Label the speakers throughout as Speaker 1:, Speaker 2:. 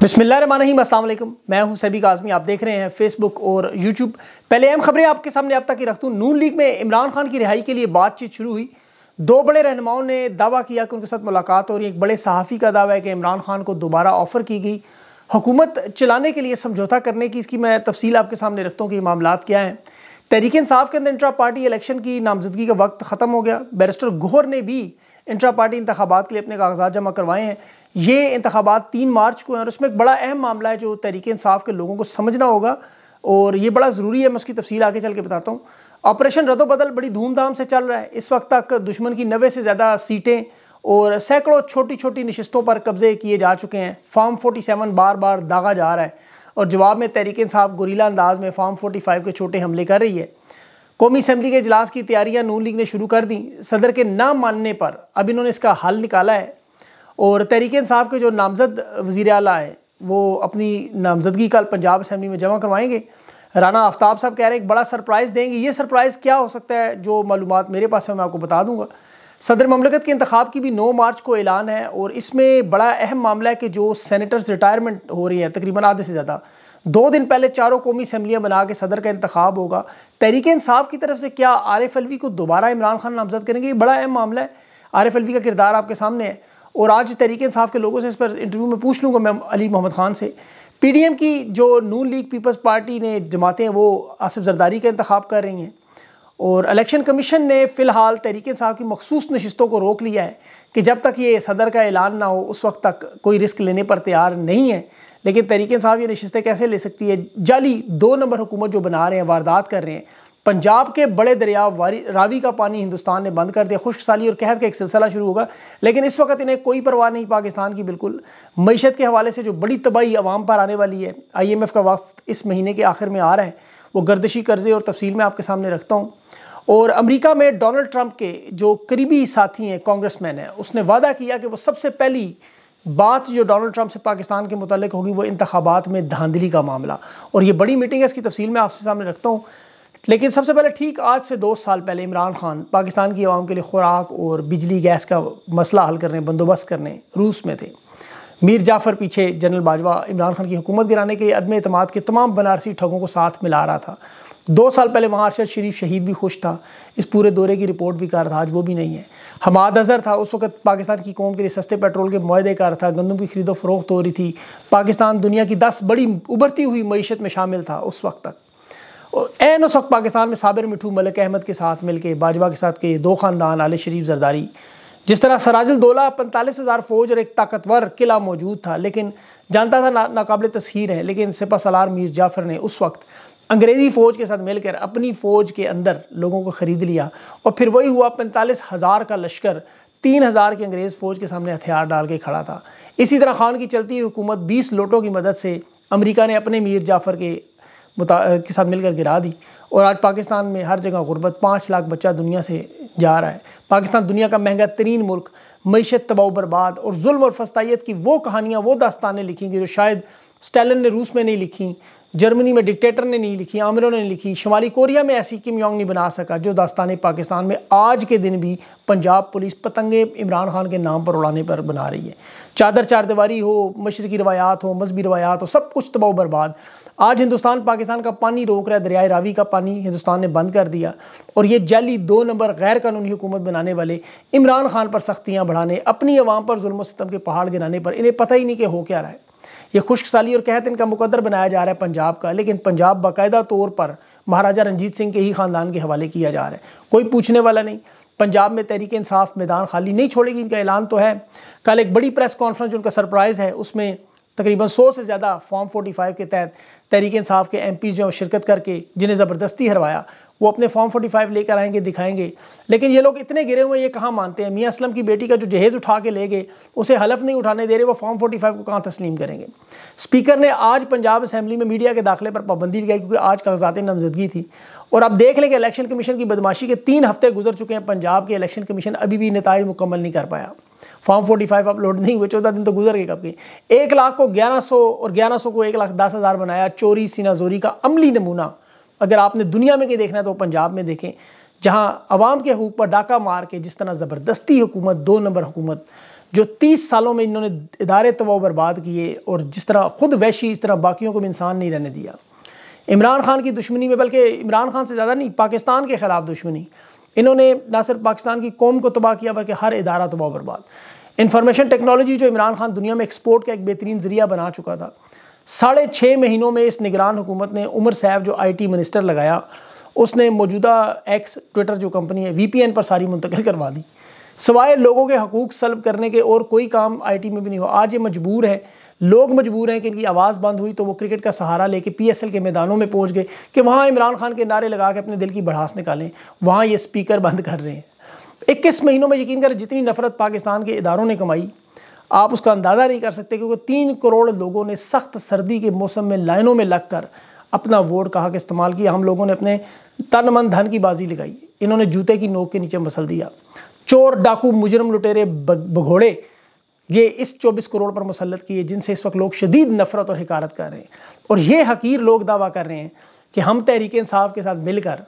Speaker 1: बिस्मिल्लाहिर्रहमानिर्रहीम, अस्सलाम वालेकुम। मैं हूं सबीक आज़मी। आप देख रहे हैं फेसबुक और यूट्यूब। पहले अहम खबरें आपके सामने अब तक की रखता हूं। नून लीग में इमरान खान की रिहाई के लिए बातचीत शुरू हुई। दो बड़े रहनुमाओं ने दावा किया कि उनके साथ मुलाकात हो रही है। एक बड़े सहाफ़ी का दावा है कि इमरान खान को दोबारा ऑफ़र की गई हुकूमत चलाने के लिए समझौता करने की। इसकी मैं तफसील आपके सामने रखता हूँ कि ये मामलात क्या हैं। तहरीक इंसाफ के अंदर इंट्रा पार्टी इलेक्शन की नामजदगी का वक्त ख़त्म हो गया। बैरिस्टर गोहर ने भी इंट्रा पार्टी इंतखाबात के लिए अपने कागजात जमा करवाए हैं। ये इंतखाबात 3 मार्च को हैं और उसमें एक बड़ा अहम मामला है जो तहरीक इंसाफ के लोगों को समझना होगा और ये बड़ा ज़रूरी है। मैं उसकी तफसील आगे चल के बताता हूँ। ऑपरेशन रद्दोबदल बड़ी धूमधाम से चल रहा है। इस वक्त तक दुश्मन की 90 से ज़्यादा सीटें और सैकड़ों छोटी छोटी नशिस्तों पर कब्जे किए जा चुके हैं। फॉर्म 47 बार बार दागा जा रहा है और जवाब में तहरीक इंसाफ गुरीला अंदाज में फॉर्म 45 के छोटे हमले कर रही है। कौमी असम्बली के इजलास की तैयारियां नून लीग ने शुरू कर दी। सदर के ना मानने पर अब इन्होंने इसका हल निकाला है और तहरीक इंसाफ के जो नामजद वज़ीर आला है वो अपनी नामजदगी कल पंजाब असम्बली में जमा करवाएंगे। राना आफ्ताब साहब कह रहे हैं एक बड़ा सरप्राइज़ देंगे। ये सरप्राइज़ क्या हो सकता है, जो मालूमात मेरे पास है मैं आपको बता दूंगा। सदर ममलकत के इंतखाब की भी 9 मार्च को ऐलान है और इसमें बड़ा अहम मामला है कि जो सेनेटर्स रिटायरमेंट हो रही है तकरीबन आधे से ज़्यादा, 2 दिन पहले चारों कौमी असम्बलियाँ बना के सदर का इंतखाब होगा। तहरीक इंसाफ की तरफ से क्या आरिफ अलवी को दोबारा इमरान खान नामजद करेंगे, ये बड़ा अहम मामला है। आरिफ अलवी का किरदार आपके सामने है और आज तहरीक इंसाफ के लोगों से इस पर इंटरव्यू में पूछ लूँगा मैं अली मोहम्मद खान से। PDM की जो नून लीग पीपल्स पार्टी ने जमातें वो आसिफ जरदारी का इंतखाब कर रही हैं और इलेक्शन कमीशन ने फ़िलहाल तहरीक इंसाफ की मखसूस नशिस्तों को रोक लिया है कि जब तक ये सदर का ऐलान ना हो उस वक्त तक कोई रिस्क लेने पर तैयार नहीं है। लेकिन तहरीक इंसाफ ये नशिस्तें कैसे ले सकती है? जाली 2 नंबर हुकूमत जो बना रहे हैं, वारदात कर रहे हैं। पंजाब के बड़े दरिया रावी का पानी हिंदुस्तान ने बंद कर दिया। खुश्क साली और कहत का एक सिलसिला शुरू होगा, लेकिन इस वक्त इन्हें कोई परवाह नहीं पाकिस्तान की बिल्कुल। मईशत के हवाले से जो बड़ी तबाही आवाम पर आने वाली है, IMF का वक्त इस महीने के आखिर में आ रहा है, वो गर्दिशी कर्जे और तफसील में आपके सामने रखता हूँ। और अमेरिका में डोनाल्ड ट्रंप के जो करीबी साथी हैं, कांग्रेसमैन हैं, उसने वादा किया कि वो सबसे पहली बात जो डोनाल्ड ट्रंप से पाकिस्तान के मुतालिक होगी वो इंतखाबात में धांधली का मामला। और ये बड़ी मीटिंग है, इसकी तफसील मैं आपसे सामने रखता हूँ। लेकिन सबसे पहले ठीक आज से 2 साल पहले इमरान खान पाकिस्तान की आवाम के लिए खुराक और बिजली गैस का मसला हल करने, बंदोबस्त करने रूस में थे। मीर जाफ़र पीछे जनरल बाजवा इमरान खान की हुकूमत गिराने के लिए अदम एतमाद के तमाम बनारसी ठगों को साथ मिला रहा था। 2 साल पहले वहाँ अरशद शरीफ शहीद भी खुश था, इस पूरे दौरे की रिपोर्ट भी कर रहा था, आज वो भी नहीं है। हमाद अजहर था, उस वक्त पाकिस्तान की कौम के लिए सस्ते पेट्रोल के मुआहदे कर रहा था, गंदम की खरीदो फरोख्त हो रही थी। पाकिस्तान दुनिया की 10 बड़ी उभरती हुई मईशत में शामिल था उस वक्त तक। और उस वक्त पाकिस्तान में साबिर मिठू मलिक अहमद के साथ मिलकर बाजवा के साथ के 2 ख़ानदान आले शरीफ जरदारी, जिस तरह सराजुल दौला 45,000 फौज और एक ताकतवर किला मौजूद था, लेकिन जानता था नाकाबिल तस्खीर है। लेकिन सिपह सलार मीर जाफ़र ने उस वक्त अंग्रेज़ी फ़ौज के साथ मिलकर अपनी फ़ौज के अंदर लोगों को ख़रीद लिया और फिर वही हुआ। 45,000 का लश्कर 3,000 की अंग्रेज़ फ़ौज के सामने हथियार डाल के खड़ा था। इसी तरह खान की चलती हुई हुकूमत 20 लोटों की मदद से अमेरिका ने अपने मीर जाफ़र के साथ मिलकर गिरा दी और आज पाकिस्तान में हर जगह गुर्बत, 5 लाख बच्चा दुनिया से जा रहा है। पाकिस्तान दुनिया का महंगा तरीन मुल्क, मईशत तबाह बर्बाद और जुल्म और फस्तायत की वो कहानियाँ, वो दास्तानें लिखेंगी जो शायद स्टालिन ने रूस में नहीं लिखी, जर्मनी में डिक्टेटर ने नहीं लिखी, आमिरों ने नहीं लिखी, शुमाली कोरिया में ऐसी किम योंग नहीं बना सका जो दास्तानें पाकिस्तान में आज के दिन भी पंजाब पुलिस पतंगे इमरान खान के नाम पर उड़ाने पर बना रही है। चादर चारदीवारी हो, मशरकी रवायात हो, मजहबी रवायात हो, सब कुछ तबाह बर्बाद। आज हिंदुस्तान पाकिस्तान का पानी रोक रहा है, दरियाए रावी का पानी हिंदुस्तान ने बंद कर दिया और ये जाली 2 नंबर गैर कानूनी हुकूमत बनाने वाले इमरान खान पर सख्तियाँ बढ़ाने, अपनी आवाम पर जुल्म सितम के पहाड़ गिराने पर इन्हें पता ही नहीं कि हो क्या रहा है। ये खुश्क साली और कहत इनका मुकद्दर बनाया जा रहा है पंजाब का, लेकिन पंजाब बाकायदा तौर पर महाराजा रंजीत सिंह के ही ख़ानदान के हवाले किया जा रहा है। कोई पूछने वाला नहीं। पंजाब में तहरीक इंसाफ मैदान खाली नहीं छोड़ेगी, इनका ऐलान तो है। कल एक बड़ी प्रेस कॉन्फ्रेंस जो उनका सरप्राइज़ है, उसमें तकरीबन 100 से ज़्यादा फॉर्म 45 के तहत तहरीक इंसाफ के MP जो शिरकत करके जिन्हें ज़बरदस्ती हरवाया, वो अपने फॉर्म 45 लेकर आएंगे, दिखाएंगे। लेकिन ये लोग इतने गिरे हुए, ये कहाँ मानते हैं? मियाँ असलम की बेटी का जो जहेज़ उठा के ले गए, उसे हलफ नहीं उठाने दे रहे, वो फॉर्म 45 को कहाँ तस्लीम करेंगे? स्पीकर ने आज पंजाब असम्बली में मीडिया के दाखिले पर पाबंदी लगाई क्योंकि आज कागजात नामजदगी थी। और अब देख लें कि इलेक्शन कमीशन की बदमाशी के 3 हफ्ते गुजर चुके हैं। पंजाब के इलेक्शन कमीशन अभी भी नताइज मुकम्मल नहीं कर पाया। फॉर्म 45 अपलोड नहीं हुए, 14 दिन तो गुजर गए कब के। 1 लाख को 1100 और 1100 को 1,10,000 बनाया। चोरी सीनाजोरी का अमली नमूना अगर आपने दुनिया में कहीं देखना है तो पंजाब में देखें, जहां अवाम के हकूक़ पर डाका मार के जिस तरह ज़बरदस्ती हुकूमत, 2 नंबर हुकूमत जो 30 सालों में इन्होंने इदारे तबाह बर्बाद किए, और जिस तरह खुद वैशी इस तरह बाकियों को भी इंसान नहीं रहने दिया। इमरान खान की दुश्मनी में, बल्कि इमरान खान से ज़्यादा नहीं, पाकिस्तान के ख़िलाफ़ दुश्मनी, इन्होंने ना सिर्फ पाकिस्तान की कौम को तबाह किया बल्कि हर इदारा तबाह बर्बाद। इंफॉर्मेशन टेक्नोलॉजी जो इमरान खान दुनिया में एक्सपोर्ट का एक बेहतरीन ज़रिया बना चुका था, 6.5 महीनों में इस निगरान हुकूमत ने उमर साहब जो IT मिनिस्टर लगाया, उसने मौजूदा एक्स ट्विटर जो कंपनी है VPN पर सारी मुंतकिल करवा दी। सवाए लोगों के हकूक़ सल्ब करने के और कोई काम IT में भी नहीं हुआ। आज ये मजबूर है, लोग मजबूर हैं कि इनकी आवाज़ बंद हुई तो वो क्रिकेट का सहारा लेके PSL के मैदानों में पहुंच गए कि वहाँ इमरान खान के नारे लगा के अपने दिल की भड़ास निकालें। वहाँ ये स्पीकर बंद कर रहे हैं। 21 महीनों में यकीन करें जितनी नफरत पाकिस्तान के इदारों ने कमाई, आप उसका अंदाज़ा नहीं कर सकते, क्योंकि 3 करोड़ लोगों ने सख्त सर्दी के मौसम में लाइनों में लग कर अपना वोट कहा कि इस्तेमाल किया। हम लोगों ने अपने तन मन धन की बाजी लगाई, इन्होंने जूते की नोक के नीचे मसल दिया। चोर, डाकू, मुजरम, लुटेरे, भगोड़े ये इस 24 करोड़ पर मुसल्लत किए, जिनसे इस वक्त लोग शदीद नफरत और हिकारत कर रहे हैं। और ये हकीर लोग दावा कर रहे हैं कि हम तहरीक इंसाफ के साथ मिलकर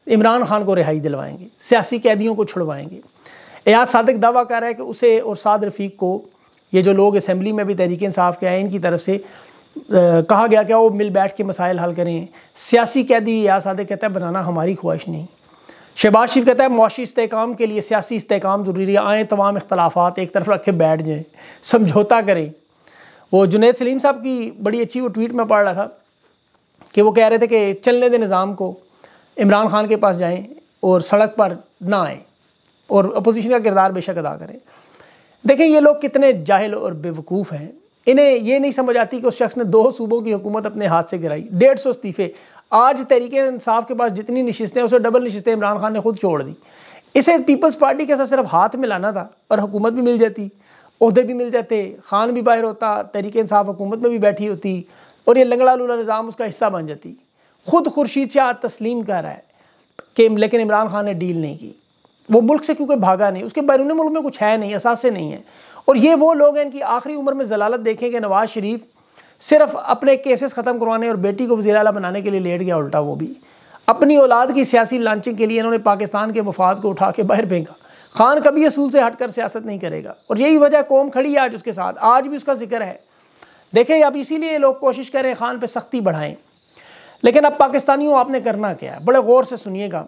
Speaker 1: इमरान खान को रिहाई दिलवाएंगे, सियासी कैदियों को छुड़वाएंगे। एयाज सादिक दावा कर रहा है कि उसे और साद रफ़ीक को, ये जो लोग असम्बली में भी तहरीक इंसाफ के आए, इनकी तरफ से कहा गया कि वो मिल बैठ के मसाइल हल करें। सियासी कैदी एयाज सादिक कहता है बनाना हमारी ख्वाहिश नहीं। शहबाज शरीफ कहता है मुआशी इस्तेहकाम के लिए सियासी इस्तेहकाम ज़रूरी है, आएँ तमाम इख्तलाफात एक तरफ रख के बैठ जाएँ, समझौता करें। वो जुनैद सलीम साहब की बड़ी अच्छी वो ट्वीट में पढ़ रहा था कि वो कह रहे थे कि चलने दे निज़ाम को, इमरान खान के पास जाएँ और सड़क पर ना आएँ और अपोजिशन का किरदार बेशक अदा करें। देखें ये लोग कितने जाहिल और बेवकूफ़ हैं, इन्हें ये नहीं समझ आती कि उस शख्स ने 2 सूबों की हुकूमत अपने हाथ से गिराई, 150 इस्तीफ़े। आज तहरीक इंसाफ के पास जितनी नशिस्तें उसे डबल नशिस्तें इमरान खान ने खुद छोड़ दी। इसे पीपल्स पार्टी के साथ सिर्फ हाथ मिलाना था और हुकूमत भी मिल जाती, ओहदे भी मिल जाते, खान भी बाहर होता, तहरीक इंसाफ हुकूमत में भी बैठी होती और ये लंगड़ा लूला निज़ाम उसका हिस्सा बन जाती। खुद खुर्शीद शाह तस्लीम कर रहा है कि लेकिन इमरान खान ने डील नहीं की। वो मुल्क से क्योंकि भागा नहीं, उसके बैरून मुल्क में कुछ है नहीं, असासे नहीं है। और ये वो लोग हैं, इनकी आखिरी उम्र में जलालत देखें कि नवाज शरीफ सिर्फ अपने केसेस ख़त्म करवाने और बेटी को वज़ीर आला बनाने के लिए लेट गया, उल्टा वो भी अपनी औलाद की सियासी लॉन्चिंग के लिए इन्होंने पाकिस्तान के मफाद को उठा के बाहर फेंका। खान कभी असूल से हटकर सियासत नहीं करेगा और यही वजह कौम खड़ी है आज उसके साथ, आज भी उसका जिक्र है। देखें अब इसीलिए लोग कोशिश करें खान पे सख्ती बढ़ाएं, लेकिन अब पाकिस्तानियों आपने करना क्या है, बड़े गौर से सुनिएगा।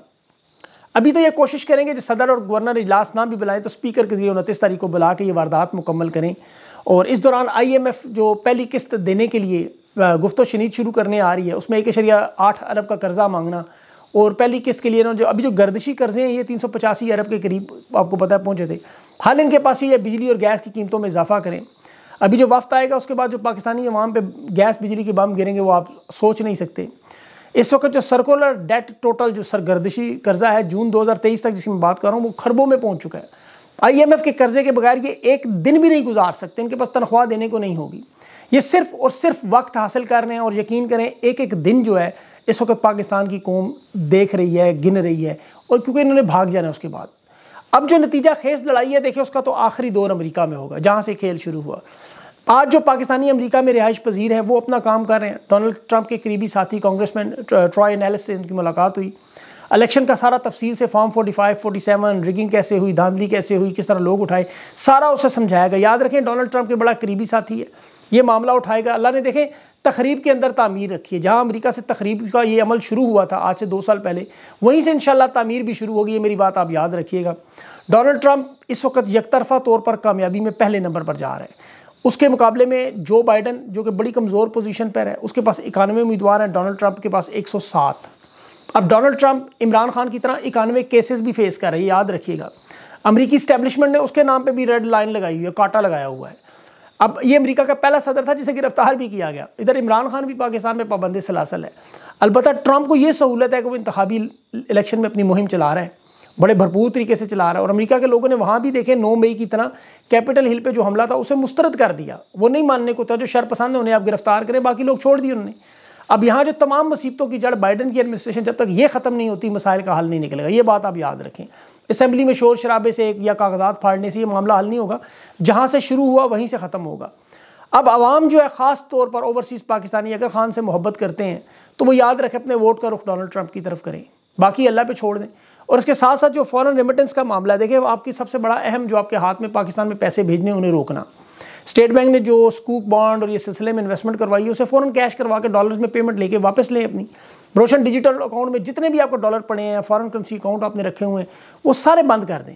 Speaker 1: अभी तो ये कोशिश करेंगे जो सदर और गवर्नर इजलास ना भी बुलाएं तो स्पीकर के जरिए 29 तारीख को बुला के ये वारदात मुकम्मल करें। और इस दौरान IMF जो पहली किस्त देने के लिए गुफ्तो शनीद शुरू करने आ रही है, उसमें 1.8 अरब का कर्जा मांगना, और पहली किस्त के लिए ना जो अभी जो गर्दिशी कर्जे हैं ये 385 अरब के करीब आपको पता है पहुँचे थे। हाल इनके पास ये बिजली और गैस की कीमतों में इजाफा करें। अभी जो वफ्त आएगा उसके बाद जो पाकिस्तानी अवाम पे गैस बिजली के बम गिरेंगे वो आप सोच नहीं सकते। इस वक्त जो सर्कुलर डेट टोटल जो सरगर्दिशी कर्जा है जून 2023 तक जिसकी मैं बात कर रहा हूँ वो खरबों में पहुँच चुका है। IMF के कर्जे के बगैर ये एक दिन भी नहीं गुजार सकते, इनके पास तनख्वाह देने को नहीं होगी। ये सिर्फ और सिर्फ वक्त हासिल कर रहे हैं और यकीन करें एक एक दिन जो है इस वक्त पाकिस्तान की कौम देख रही है, गिन रही है, और क्योंकि इन्होंने भाग जाना है उसके बाद। अब जो नतीजा खेज लड़ाई है देखिए उसका तो आखिरी दौर अमेरिका में होगा जहाँ से खेल शुरू हुआ। आज जो पाकिस्तानी अमेरिका में रिहाइश पजीर हैं वो अपना काम कर रहे हैं। डोनाल्ड ट्रंप के करीबी साथी कांग्रेसमैन ट्रॉय नेल्स से उनकी मुलाकात हुई। इलेक्शन का सारा तफसील से फॉर्म 45, 47 रिगिंग कैसे हुई, धांधली कैसे हुई, किस तरह लोग उठाए, सारा उसे समझाया गया। याद रखें डोनाल्ड ट्रंप के बड़ा करीबी साथी है, ये मामला उठाएगा। अल्लाह ने देखें तकरीब के अंदर तामीर रखी है। जहाँ अमेरिका से तकरीब का ये अमल शुरू हुआ था आज से 2 साल पहले, वहीं से इंशाल्लाह तामीर भी शुरू होगी। ये मेरी बात आप याद रखिएगा। डोनाल्ड ट्रंप इस वक्त यकतरफा तौर पर कामयाबी में पहले नंबर पर जा रहा है। उसके मुकाबले में जो बाइडन जो कि बड़ी कमज़ोर पोजीशन पर है, उसके पास 91 उम्मीदवार हैं, डोनाल्ड ट्रंप के पास 107। अब डोनाल्ड ट्रंप इमरान खान की तरह 91 केसेस भी फेस कर रहे हैं, याद रखिएगा। अमेरिकी स्टैब्लिशमेंट ने उसके नाम पे भी रेड लाइन लगाई हुई है, कांटा लगाया हुआ है। अब ये अमेरिका का पहला सदर था जिसे गिरफ्तार भी किया गया। इधर इमरान खान भी पाकिस्तान में पाबंदी सलासल है। अलबत्ता ट्रंप को ये सहूलत है कि वो इंतखाबी इलेक्शन में अपनी मुहिम चला रहा है, बड़े भरपूर तरीके से चला रहा है। और अमेरिका के लोगों ने वहाँ भी देखे 9 मई की तरह कैपिटल हिल पे जो हमला था उसे मुस्तरद कर दिया। वो नहीं मानने को था, जो शरपसंद है उन्हें आप गिरफ्तार करें, बाकी लोग छोड़ दिए उन्होंने। अब यहाँ जो तमाम मुसीबतों की जड़ बाइडन की एडमिनिस्ट्रेशन, जब तक ये ख़त्म नहीं होती मसाइल का हल नहीं निकलेगा। ये बात आप याद रखें। असेंबली में शोर शराबे से या कागजात फाड़ने से ये मामला हल नहीं होगा, जहाँ से शुरू हुआ वहीं से ख़त्म होगा। अब आवाम जो है ख़ास तौर पर ओवरसीज़ पाकिस्तानी अगर खान से मोहब्बत करते हैं तो वो याद रखें अपने वोट का रुख डोनाल्ड ट्रंप की तरफ करें, बाकी अल्लाह पे छोड़ दें। और इसके साथ साथ जो फॉरेन रेमिटेंस का मामला है, देखिए आपकी सबसे बड़ा अहम जो आपके हाथ में पाकिस्तान में पैसे भेजने उन्हें रोकना। स्टेट बैंक ने जो स्कूक बॉन्ड और ये सिलसिले में इन्वेस्टमेंट करवाई है, उसे फ़ौरन कैश करवा के डॉलर्स में पेमेंट लेके वापस लें अपनी। रोशन डिजिटल अकाउंट में जितने भी आपको डॉलर पड़े हैं, फॉरेन करेंसी अकाउंट आपने रखे हुए हैं, वो सारे बंद कर दें।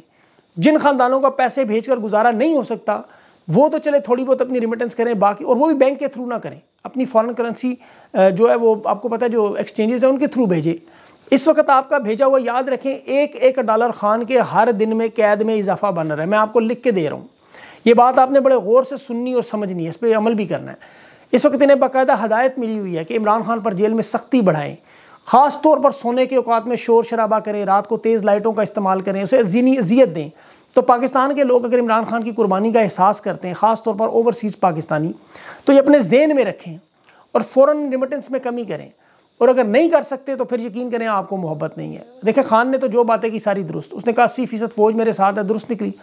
Speaker 1: जिन खानदानों का पैसे भेजकर गुजारा नहीं हो सकता वो तो चले थोड़ी बहुत अपनी रिमिटेंस करें, बाकी और वो भी बैंक के थ्रू ना करें, अपनी फॉरेन करेंसी जो है वो आपको पता है जो एक्सचेंजेस हैं उनके थ्रू भेजें। इस वक्त आपका भेजा हुआ याद रखें, एक एक डॉलर खान के हर दिन में कैद में इजाफा बन रहा है। मैं आपको लिख के दे रहा हूँ, ये बात आपने बड़े गौर से सुननी और समझनी है, इस पर अमल भी करना है। इस वक्त इन्हें बाकायदा हदायत मिली हुई है कि इमरान खान पर जेल में सख्ती बढ़ाएं, ख़ास तौर पर सोने के औकात में शोर शराबा करें, रात को तेज़ लाइटों का इस्तेमाल करें, उसे अजियत दें। तो पाकिस्तान के लोग अगर इमरान खान की कुर्बानी का एहसास करते हैं, ख़ास तौर पर ओवरसीज़ पाकिस्तानी, तो ये अपने ज़हन में रखें और फ़ौरन रिमिटेंस में कमी करें। और अगर नहीं कर सकते तो फिर यकीन करें आपको मोहब्बत नहीं है। देखिए खान ने तो जो बातें की सारी दुरुस्त, उसने कहा 80% फ़ौज मेरे साथ है, दुरुस्त निकली।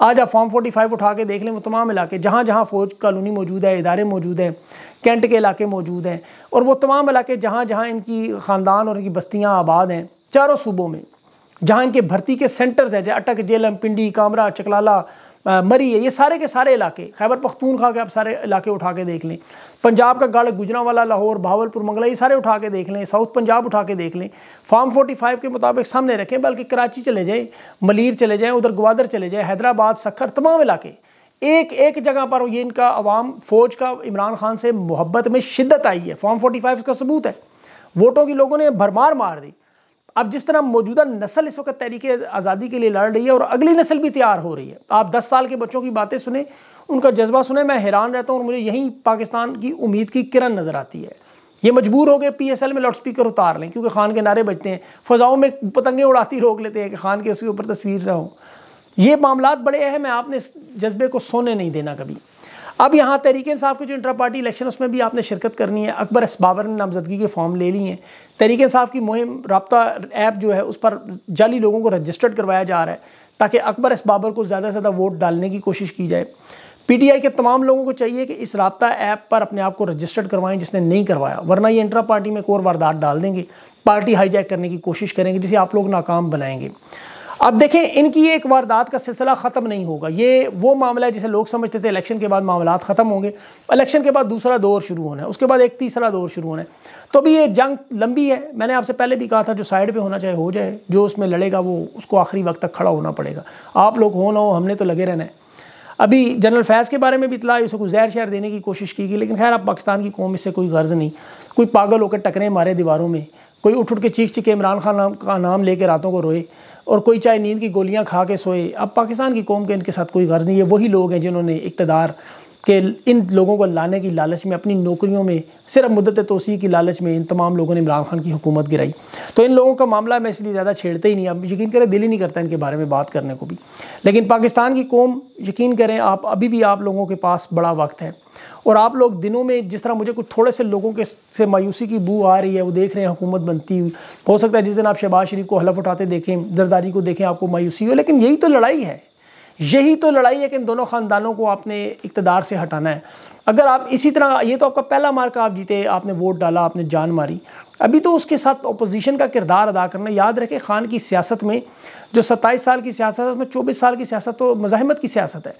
Speaker 1: आज आप फॉर्म 45 उठा के देख लें, वो तमाम इलाके जहाँ जहाँ फ़ौज कॉलोनी मौजूद है, इदारे मौजूद हैं, कैंट के इलाके मौजूद हैं, और वो तमाम इलाके जहाँ जहाँ इनकी ख़ानदान और इनकी बस्तियाँ आबाद हैं चारों सूबों में, जहाँ इनके भर्ती के सेंटर्स हैं, जैसे अटक, जेलम, पिंडी, कामरा, चकलाला, मरी है, ये सारे के सारे इलाके, खैबर पख्तूनख्वा के आप सारे इलाके उठा के देख लें, पंजाब का गढ़, गुजरांवाला, लाहौर, भावलपुर, मंगला, ये सारे उठा के देख लें, साउथ पंजाब उठा के देख लें, फॉर्म 45 के मुताबिक सामने रखें। बल्कि कराची चले जाएँ, मलीर चले जाएँ, उधर ग्वादर चले जाएँ, हैदराबाद, सक्खर, तमाम इलाके, एक एक जगह पर ये इनका अवाम फ़ौज का इमरान खान से मोहब्बत में शिद्दत आई है। फॉर्म 45 का सबूत है, वोटों की लोगों ने भरमार मार दी। अब जिस तरह मौजूदा नस्ल इस वक्त तहरीक आज़ादी के लिए लड़ रही है और अगली नस्ल भी तैयार हो रही है, आप 10 साल के बच्चों की बातें सुने, उनका जज्बा सुने, मैं हैरान रहता हूँ और मुझे यहीं पाकिस्तान की उम्मीद की किरण नज़र आती है। ये मजबूर हो गए PSL में लाउड स्पीकर उतार लें, क्योंकि खान के नारे बजते हैं, फ़ज़ाओं में पतंगे उड़ाती रोक लेते हैं कि खान के उसके ऊपर तस्वीर ना हो। ये मामलात बड़े अहम है, आपने इस जज्बे को सोने नहीं देना कभी। अब यहाँ तहरीक इंसाफ के जो इंट्रा पार्टी इलेक्शन उसमें भी आपने शिरकत करनी है। अकबर एस बाबर ने नामजदगी के फॉर्म ले लिए हैं। तहरीक इंसाफ की मुहिम राब्ता ऐप जो है उस पर जाली लोगों को रजिस्टर्ड करवाया जा रहा है ताकि अकबर एस बाबर को ज़्यादा से ज़्यादा वोट डालने की कोशिश की जाए। PTI के तमाम लोगों को चाहिए कि इस राब्ता ऐप पर अपने आप को रजिस्टर्ड करवाएं जिसने नहीं करवाया, वरना ये इंट्रा पार्टी में एक और वारदात डाल देंगे, पार्टी हाईजैक करने की कोशिश करेंगे जिसे आप लोग नाकाम बनाएंगे। अब देखें, इनकी एक वारदात का सिलसिला ख़त्म नहीं होगा। ये वो मामला है जिसे लोग समझते थे इलेक्शन के बाद मामलात ख़त्म होंगे, इलेक्शन के बाद दूसरा दौर शुरू होना है, उसके बाद एक तीसरा दौर शुरू होना है। तो अभी ये जंग लंबी है। मैंने आपसे पहले भी कहा था जो साइड पे होना चाहे हो जाए, जो उसमें लड़ेगा वो उसको आखिरी वक्त तक खड़ा होना पड़ेगा। आप लोग हो ना हो, हमने तो लगे रहना है। अभी जनरल फैज़ के बारे में भी इतला, उसे कुछ जहर शहर देने की कोशिश की गई, लेकिन खैर अब पाकिस्तान की कौम इससे कोई गर्ज नहीं। कोई पागल होकर टकरे मारे दीवारों में, कोई उठ के चीख के इमरान खान का नाम लेके रातों को रोए, और कोई चाहे नींद की गोलियां खा के सोए। अब पाकिस्तान की कौम के इनके साथ कोई गर्ज नहीं है। वही लोग हैं जिन्होंने इक़्तिदार के इन लोगों को लाने की लालच में, अपनी नौकरियों में सिर्फ मुद्दत तोसी की लालच में इन तमाम लोगों ने इमरान खान की हुकूमत गिराई। तो इन लोगों का मामला मैं इसलिए ज़्यादा छेड़ते ही नहीं। अब यकीन करें दिल ही नहीं करता इनके बारे में बात करने को भी। लेकिन पाकिस्तान की कौम, यकीन करें आप, अभी भी आप लोगों के पास बड़ा वक्त है। और आप लोग दिनों में, जिस तरह मुझे कुछ थोड़े से लोगों के से मायूसी की बू आ रही है, वो देख रहे हैं हुकूमत बनती हुई, हो सकता है जिस दिन आप शहबाज शरीफ को हलफ उठाते देखें, जरदारी को देखें, आपको मायूसी हो। लेकिन यही तो लड़ाई है, यही तो लड़ाई है कि इन दोनों ख़ानदानों को आपने इक़्तिदार से हटाना है। अगर आप इसी तरह, ये तो आपका पहला मार्का, आप जीते, आपने वोट डाला, आपने जान मारी, अभी तो उसके साथ अपोजिशन का किरदार अदा करना। याद रखें, खान की सियासत में जो 27 साल की सियासत है, उसमें 24 साल की सियासत तो मज़ाहिमत की सियासत है।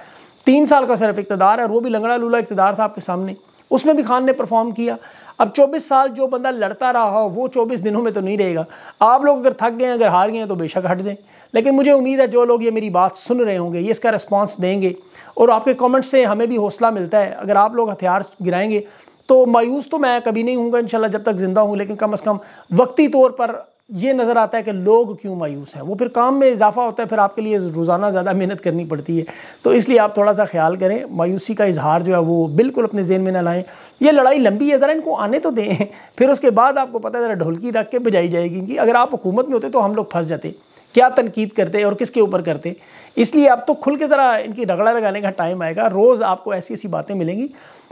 Speaker 1: 3 साल का सिर्फ इक़्तिदार है, और वो भी लंगड़ा लूला इक़्तिदार था आपके सामने, उसमें भी खान ने परफॉर्म किया। अब 24 साल जो बंदा लड़ता रहा हो वो 24 दिनों में तो नहीं रहेगा। आप लोग अगर थक गए, अगर हार गए हैं तो बेशक हट जाएं। लेकिन मुझे उम्मीद है जो लोग ये मेरी बात सुन रहे होंगे, ये इसका रिस्पांस देंगे, और आपके कमेंट्स से हमें भी हौसला मिलता है। अगर आप लोग हथियार गिराएंगे तो मायूस तो मैं कभी नहीं हूँगा इंशाल्लाह जब तक ज़िंदा हूँ, लेकिन कम से कम वक्ती तौर पर ये नज़र आता है कि लोग क्यों मायूस हैं। वो फिर काम में इजाफा होता है, फिर आपके लिए रोज़ाना ज़्यादा मेहनत करनी पड़ती है। तो इसलिए आप थोड़ा सा ख्याल करें, मायूसी का इजहार जो है वो बिल्कुल अपने ज़हन में ना लाएं। ये लड़ाई लंबी है, ज़रा इनको आने तो दें, फिर उसके बाद आपको पता है ज़रा ढोलकी रख के बजाई जाएगी इनकी। अगर आप हुकूमत में होते तो हम लोग फंस जाते, क्या तनकीद करते और किसके ऊपर करते। इसलिए अब तो खुल के ज़रा इनकी रगड़ा लगाने का टाइम आएगा। रोज़ आपको ऐसी ऐसी बातें मिलेंगी।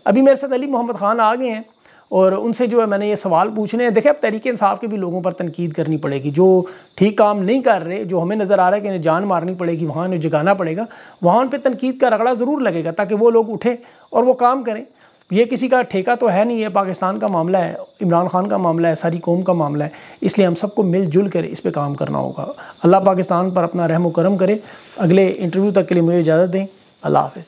Speaker 1: अभी मेरे साथ अली मोहम्मद ख़ान आ गए हैं और उनसे जो है मैंने ये सवाल पूछने हैं। देखिए, अब तहरीक इंसाफ के भी लोगों पर तनकीद करनी पड़ेगी, जो ठीक काम नहीं कर रहे, जो हमें नज़र आ रहा है कि इन्हें जान मारनी पड़ेगी, वहाँ इन्हें जगाना पड़ेगा, वहाँ उन पर तनकीद का रगड़ा ज़रूर लगेगा ताकि वो लोग उठें और वो काम करें। ये किसी का ठेका तो है नहीं, है पाकिस्तान का मामला है, इमरान खान का मामला है, सारी कौम का मामला है, इसलिए हम सबको मिलजुल कर इस पे काम करना होगा। अल्लाह पाकिस्तान पर अपना रहम व करम करे। अगले इंटरव्यू तक के लिए मुझे इजाज़त दें। अल्लाह हाफ़िज़।